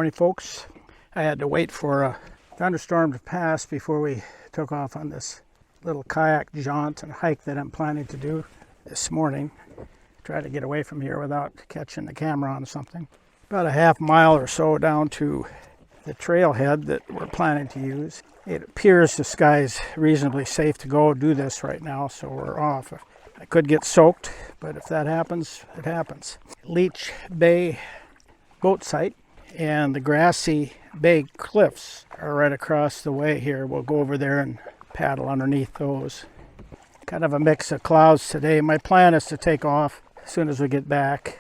morning, folks. I had to wait for a thunderstorm to pass before we took off on this little kayak jaunt and hike that I'm planning to do this morning. Try to get away from here without catching the camera on something. About a half mile or so down to the trailhead that we're planning to use. It appears the sky's reasonably safe to go do this right now, so we're off. I could get soaked, but if that happens, it happens. Leech Bay boat site and the Grassy Bay cliffs are right across the way here. We'll go over there and paddle underneath those. Kind of a mix of clouds today. My plan is to take off as soon as we get back.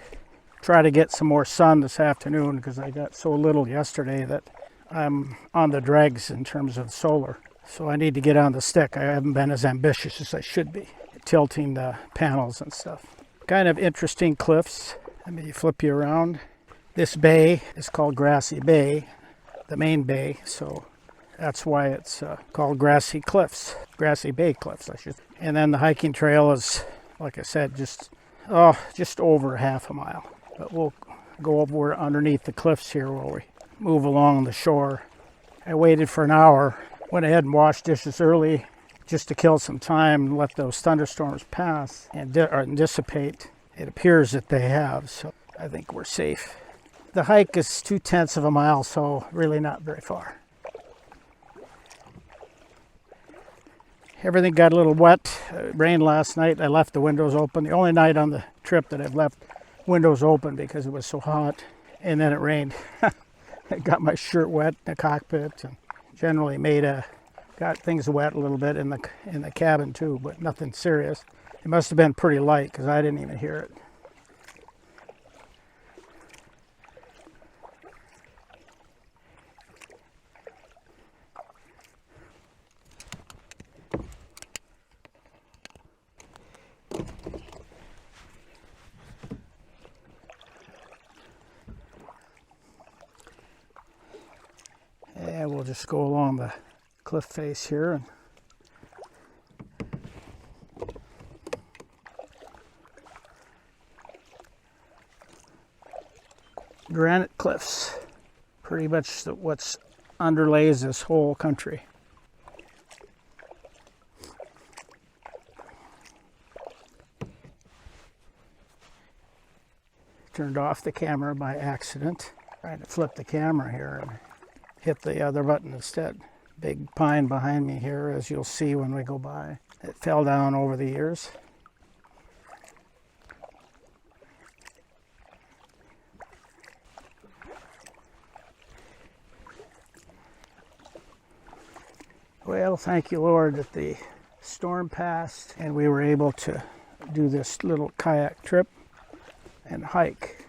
Try to get some more sun this afternoon because I got so little yesterday that I'm on the dregs in terms of solar. So I need to get on the stick. I haven't been as ambitious as I should be, tilting the panels and stuff. Kind of interesting cliffs. Let me flip you around. This bay is called Grassy Bay, the main bay, so that's why it's called Grassy Cliffs, Grassy Bay Cliffs, I should. And then the hiking trail is, like I said, just over half a mile. But we'll go over underneath the cliffs here while we move along the shore. I waited for an hour, went ahead and washed dishes early just to kill some time and let those thunderstorms pass and dissipate. It appears that they have, so I think we're safe. The hike is 2/10 of a mile, so really not very far. Everything got a little wet. It rained last night. I left the windows open. The only night on the trip that I've left windows open because it was so hot. And then it rained. I got my shirt wet in the cockpit and generally got things wet a little bit in the cabin too, but nothing serious. It must have been pretty light because I didn't even hear it. And we'll just go along the cliff face here. Granite cliffs, pretty much what's underlays this whole country. Turned off the camera by accident. Trying to flip the camera here and hit the other button instead. Big pine behind me here, as you'll see when we go by. It fell down over the years. Well, thank you, Lord, that the storm passed and we were able to do this little kayak trip and hike.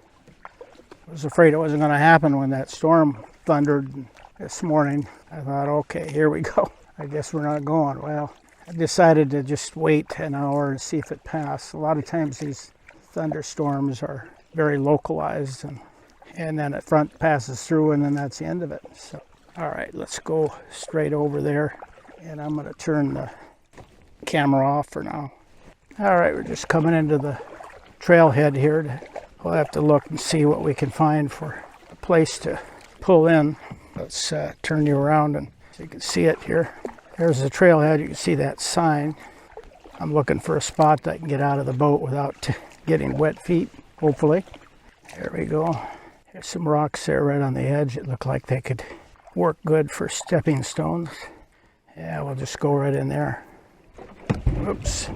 I was afraid it wasn't going to happen when that storm thundered this morning. I thought, okay, here we go. I guess we're not going. Well, I decided to just wait an hour and see if it passed. A lot of times these thunderstorms are very localized and then a front passes through and then that's the end of it. So, all right, let's go straight over there and I'm going to turn the camera off for now. All right, we're just coming into the trailhead here. We'll have to look and see what we can find for a place to pull in. Let's turn you around and so you can see it here. There's the trailhead. You can see that sign. I'm looking for a spot that I can get out of the boat without getting wet feet, hopefully. There we go. There's some rocks there right on the edge. It looked like they could work good for stepping stones. Yeah, we'll just go right in there. Oops,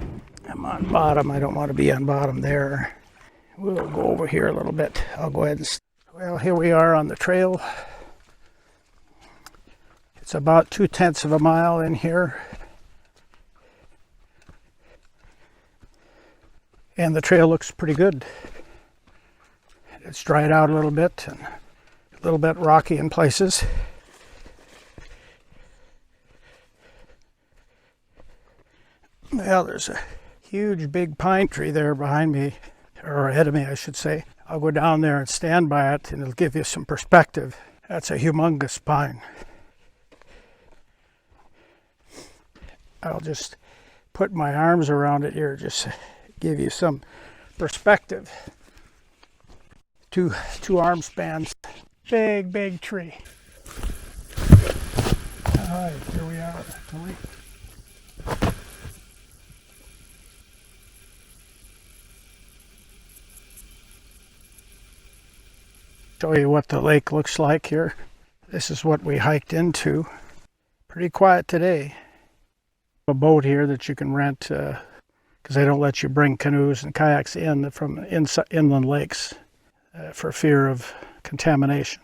I'm on bottom. I don't want to be on bottom there. We'll go over here a little bit. I'll go ahead and... Well, here we are on the trail. It's about 2/10 of a mile in here. And the trail looks pretty good. It's dried out a little bit and a little bit rocky in places. Well, there's a huge big pine tree there behind me, or ahead of me, I should say. I'll go down there and stand by it and it'll give you some perspective. That's a humongous pine. I'll just put my arms around it here, just to give you some perspective. Two arm spans Big, big tree. All right, here we are at the lake. Show you what the lake looks like here. This is what we hiked into. Pretty quiet today. A boat here that you can rent because they don't let you bring canoes and kayaks in from inland lakes for fear of contamination.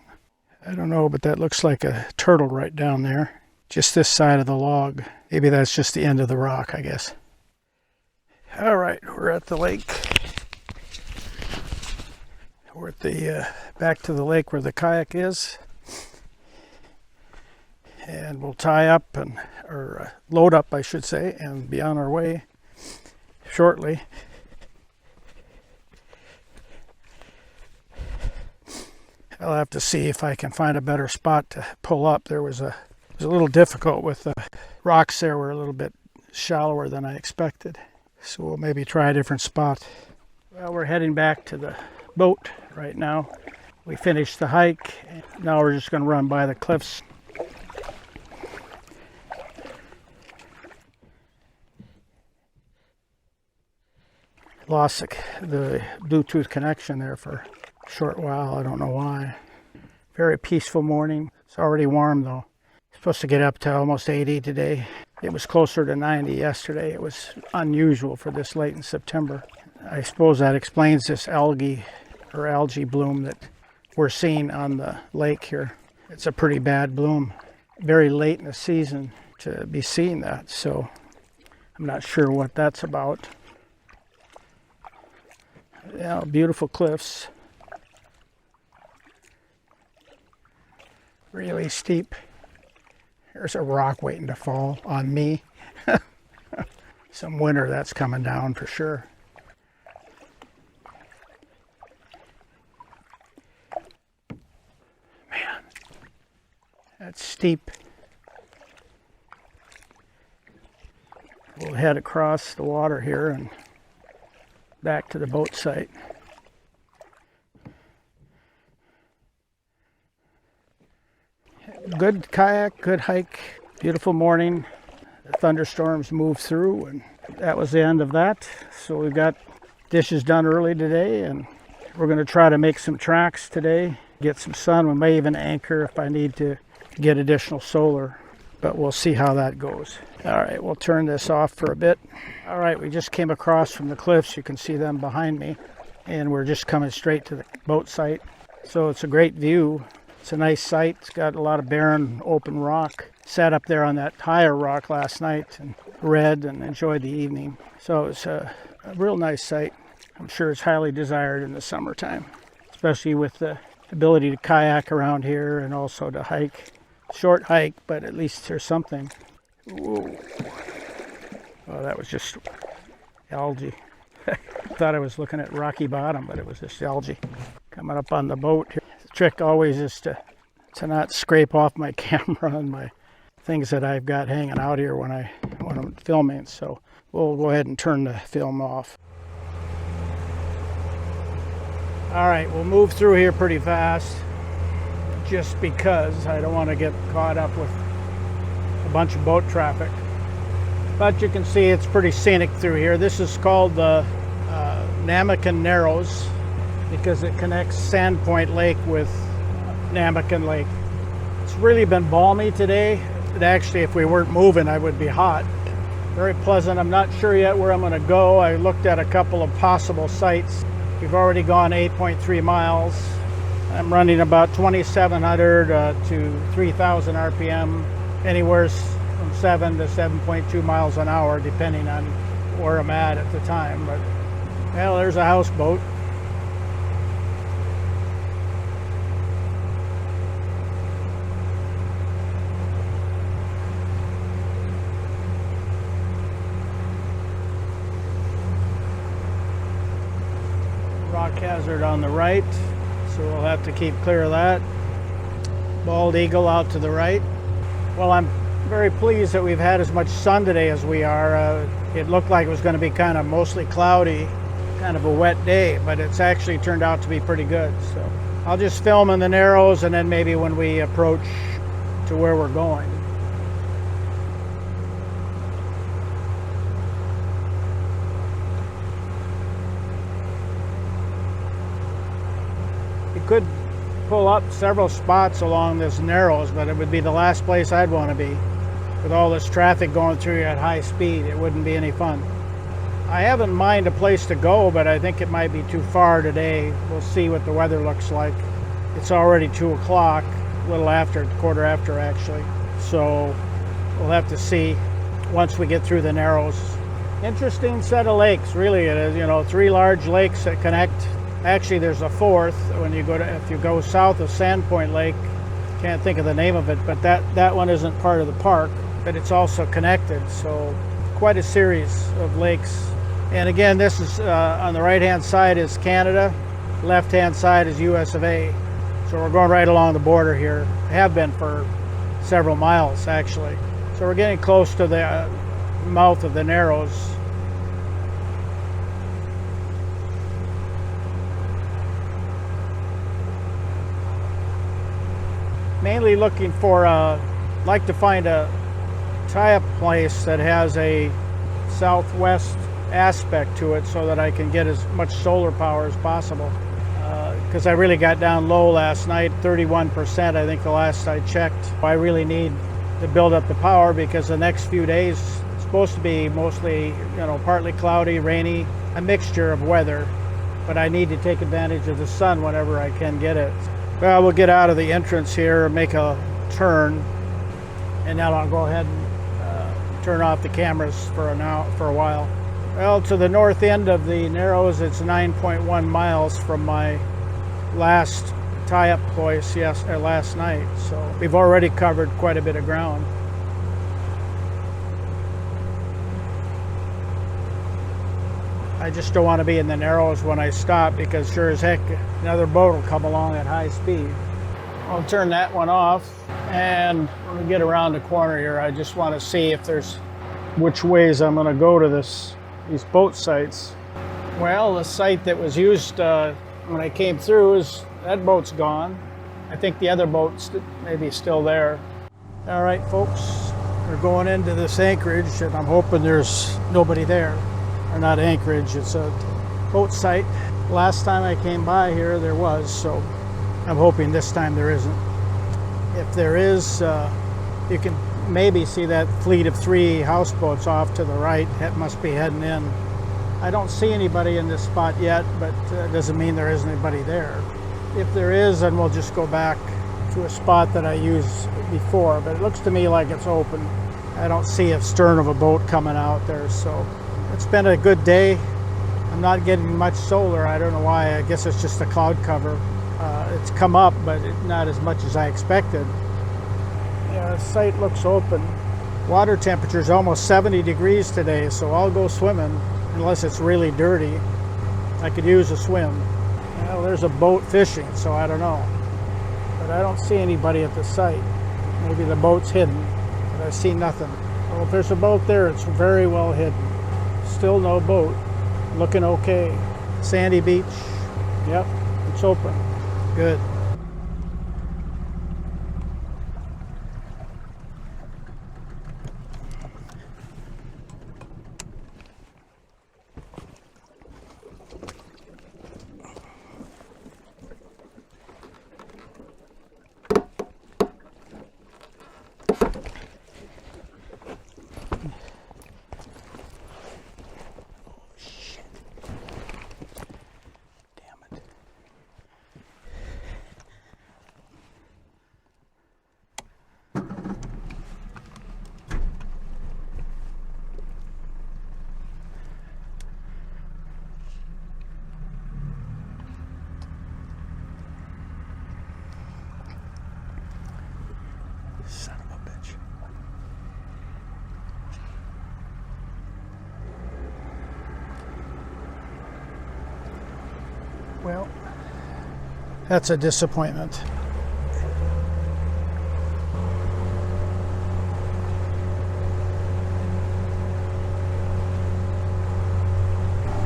I don't know, but that looks like a turtle right down there. Just this side of the log. Maybe that's just the end of the rock, I guess. All right, we're at the lake. We're at the back to the lake where the kayak is, and we'll tie up or load up, I should say, and be on our way shortly. I'll have to see if I can find a better spot to pull up. It was a little difficult with the rocks there were a little bit shallower than I expected, so we'll maybe try a different spot. Well, we're heading back to the boat right now. We finished the hike. Now we're just going to run by the cliffs. Lost the Bluetooth connection there for a short while. I don't know why. Very peaceful morning. It's already warm though. Supposed to get up to almost 80 today. It was closer to 90 yesterday. It was unusual for this late in September. I suppose that explains this algae bloom that we're seeing on the lake here. It's a pretty bad bloom. Very late in the season to be seeing that, so I'm not sure what that's about. Yeah, beautiful cliffs. Really steep. There's a rock waiting to fall on me. Some winter that's coming down for sure. That's steep. We'll head across the water here and back to the boat site. Good kayak, good hike, beautiful morning. The thunderstorms moved through and that was the end of that. So we've got dishes done early today and we're going to try to make some tracks today, get some sun. We may even anchor if I need to get additional solar, but we'll see how that goes. All right, we'll turn this off for a bit. All right, we just came across from the cliffs. You can see them behind me, and we're just coming straight to the boat site. So it's a great view. It's a nice site. It's got a lot of barren, open rock. Sat up there on that higher rock last night and read and enjoyed the evening. So it's a real nice site. I'm sure it's highly desired in the summertime, especially with the ability to kayak around here and also to hike. Short hike, but at least there's something. Whoa. Oh, that was just algae. Thought I was looking at rocky bottom, but it was just algae. Coming up on the boat here. The trick always is to not scrape off my camera and my things that I've got hanging out here when I'm filming. So we'll go ahead and turn the film off. All right, we'll move through here pretty fast, just because I don't want to get caught up with a bunch of boat traffic. But you can see it's pretty scenic through here. This is called the Namakan Narrows because it connects Sandpoint Lake with Namakan Lake. It's really been balmy today. But actually, if we weren't moving, I would be hot. Very pleasant. I'm not sure yet where I'm going to go. I looked at a couple of possible sites. We've already gone 8.3 miles. I'm running about 2,700 to 3,000 RPM, anywhere from 7 to 7.2 miles an hour, depending on where I'm at the time. But, well, there's a houseboat. Rock hazard on the right. So we'll have to keep clear of that. Bald eagle out to the right. Well, I'm very pleased that we've had as much sun today as we are. It looked like it was going to be kind of mostly cloudy, kind of a wet day, but it's actually turned out to be pretty good. So I'll just film in the Narrows, and then maybe when we approach to where we're going. You could pull up several spots along this Narrows, but it would be the last place I'd want to be. With all this traffic going through at high speed, it wouldn't be any fun. I haven't in mind a place to go, but I think it might be too far today. We'll see what the weather looks like. It's already 2 o'clock, a little after, quarter after actually. So we'll have to see once we get through the Narrows. Interesting set of lakes, really it is. You know, 3 large lakes that connect. Actually, there's a 4th when you go to, if you go south of Sandpoint Lake. Can't think of the name of it, but that one isn't part of the park, but it's also connected. So quite a series of lakes. And again, this is on the right-hand side is Canada, left-hand side is US of A. So we're going right along the border here. Have been for several miles actually. So we're getting close to the mouth of the Narrows. Mainly looking for, like to find a tie-up place that has a southwest aspect to it so that I can get as much solar power as possible. Because I really got down low last night, 31% I think the last I checked. I really need to build up the power because the next few days it's supposed to be mostly, you know, partly cloudy, rainy, a mixture of weather. But I need to take advantage of the sun whenever I can get it. Well, we'll get out of the entrance here, make a turn, and now I'll go ahead and turn off the cameras for a while. Well, to the north end of the Narrows, it's 9.1 miles from my last tie-up place last night. So we've already covered quite a bit of ground. I just don't want to be in the Narrows when I stop because sure as heck another boat will come along at high speed. I'll turn that one off, and when we get around the corner here, I just want to see if there's which ways I'm going to go to these boat sites. Well, the site that was used when I came through that boat's gone. I think the other boat's maybe still there. All right, folks, we're going into this anchorage, and I'm hoping there's nobody there. Or not anchorage, it's a boat site. Last time I came by here there was, so I'm hoping this time there isn't. If there is, you can maybe see that fleet of 3 houseboats off to the right. That must be heading in. I don't see anybody in this spot yet, but it doesn't mean there isn't anybody there. If there is, then we'll just go back to a spot that I used before, but it looks to me like it's open. I don't see a stern of a boat coming out there, so it's been a good day. I'm not getting much solar. I don't know why. I guess it's just a cloud cover. It's come up, but not as much as I expected. Yeah, the site looks open. Water temperature is almost 70 degrees today, so I'll go swimming unless it's really dirty. I could use a swim. Well, there's a boat fishing, so I don't know. But I don't see anybody at the site. Maybe the boat's hidden, but I see nothing. Well, if there's a boat there, it's very well hidden. Still no boat. Looking okay. Sandy beach. Yep, it's open. Good. Son of a bitch. Well, that's a disappointment.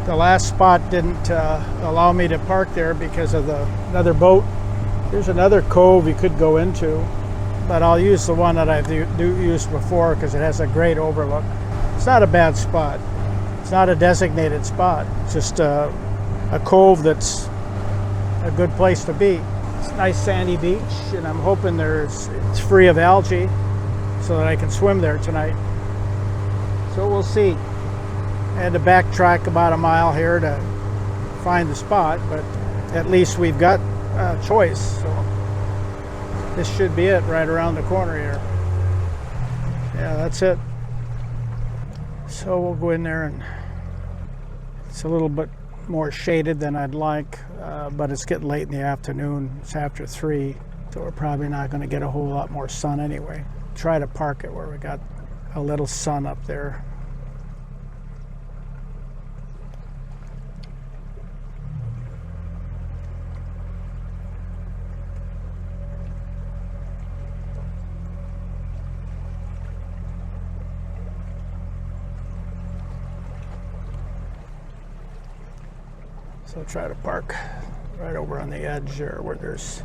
The last spot didn't allow me to park there because of another boat Here's another cove you could go into, but I'll use the one that I've used before because it has a great overlook. It's not a bad spot. It's not a designated spot. It's just a cove that's a good place to be. It's a nice sandy beach, and I'm hoping it's free of algae so that I can swim there tonight. So we'll see. I had to backtrack about a mile here to find the spot, but at least we've got a choice. So this should be it right around the corner here. Yeah, that's it. So we'll go in there, and it's a little bit more shaded than I'd like, but it's getting late in the afternoon. It's after 3, so we're probably not going to get a whole lot more sun anyway. Try to park it where we got a little sun up there. So try to park right over on the edge there where there's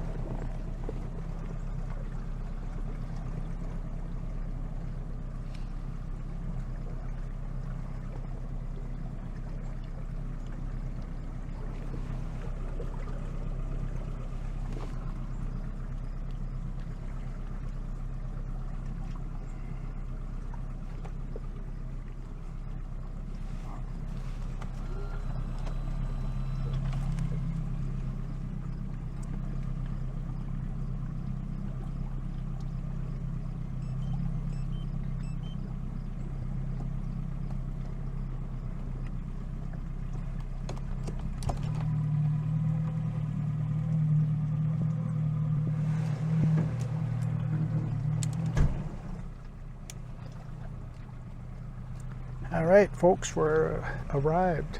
all right, folks, we're arrived.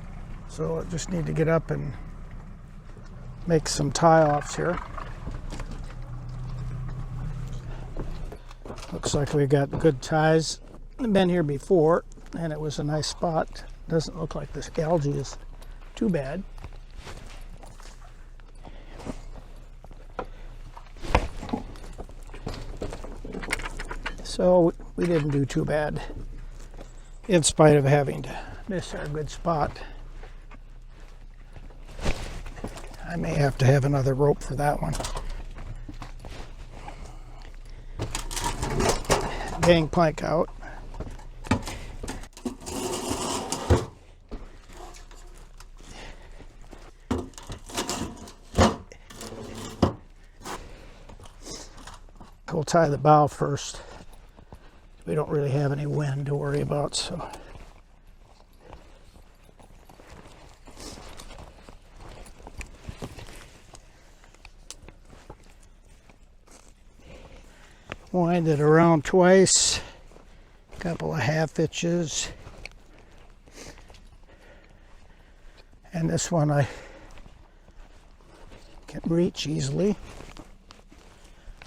So I just need to get up and make some tie-offs here. Looks like we got good ties. I've been here before, and it was a nice spot. Doesn't look like this algae is too bad. So we didn't do too bad, in spite of having to miss our good spot. I may have to have another rope for that one. Gangplank out. We'll tie the bow first. We don't really have any wind to worry about, so. Wind it around twice, a couple of half hitches. And this one I can reach easily.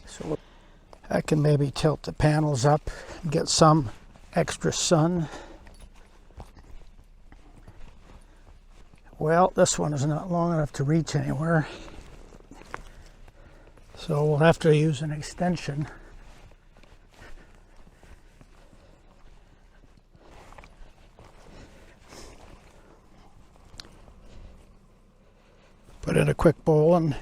So I can maybe tilt the panels up and get some extra sun. Well, this one is not long enough to reach anywhere, so we'll have to use an extension. Put in a quick bowl and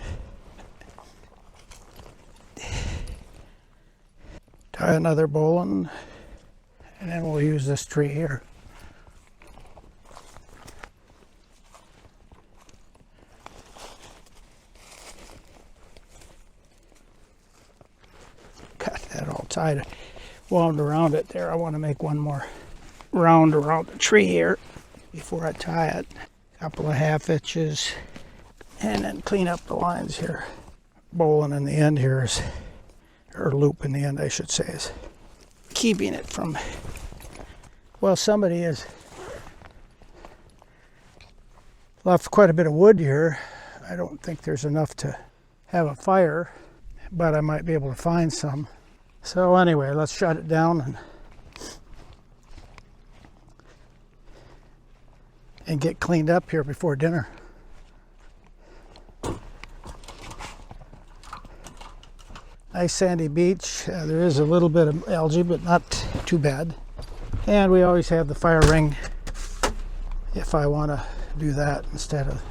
tie another bowline, and then we'll use this tree here. Got that all tied, wound around it there. I want to make one more round around the tree here before I tie it. A couple of half hitches, and then clean up the lines here. Bowline in the end here is, or loop in the end I should say, is keeping it from, well, somebody has left quite a bit of wood here. I don't think there's enough to have a fire, but I might be able to find some. So anyway, let's shut it down and get cleaned up here before dinner. Nice sandy beach. There is a little bit of algae, but not too bad. And we always have the fire ring if I want to do that instead of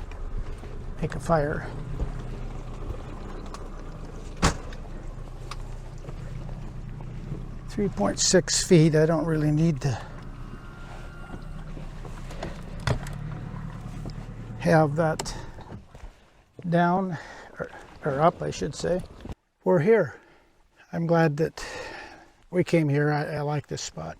make a fire. .6 feet. I don't really need to have that down or up, I should say. We're here. I'm glad that we came here. I like this spot.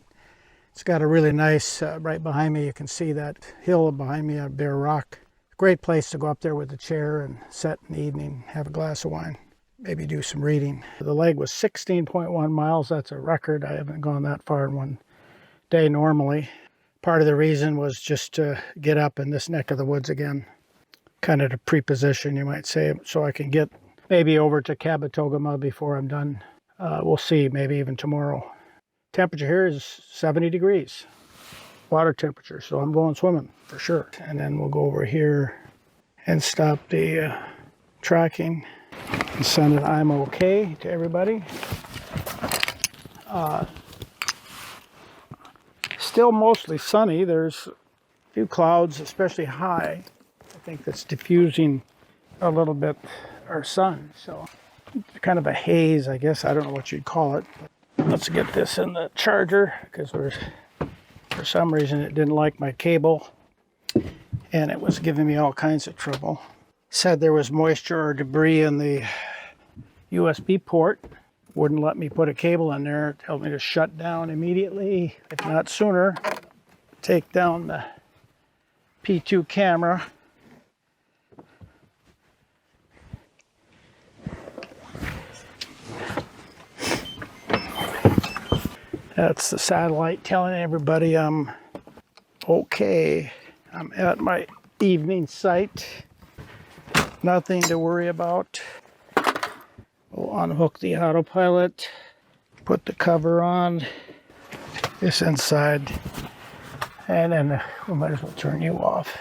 It's got a really nice, right behind me, you can see that hill behind me, a bare rock. Great place to go up there with a chair and sit in the evening, have a glass of wine, maybe do some reading. The leg was 16.1 miles. That's a record. I haven't gone that far in one day normally. Part of the reason was just to get up in this neck of the woods again, kind of to pre-position, you might say, so I can get maybe over to Kabetogama before I'm done. We'll see, maybe even tomorrow. Temperature here is 70 degrees, water temperature, so I'm going swimming for sure. And then we'll go over here and stop the tracking and send an I'm okay to everybody. Still mostly sunny. There's a few clouds, especially high. I think that's diffusing a little bit our sun, so kind of a haze, I guess. I don't know what you'd call it. Let's get this in the charger because for some reason it didn't like my cable and it was giving me all kinds of trouble. Said there was moisture or debris in the USB port. Wouldn't let me put a cable in there. Told me to shut down immediately, if not sooner. Take down the P2 camera. That's the satellite telling everybody I'm okay. I'm at my evening site. Nothing to worry about. We'll unhook the autopilot, put the cover on, this inside, and then we might as well turn you off.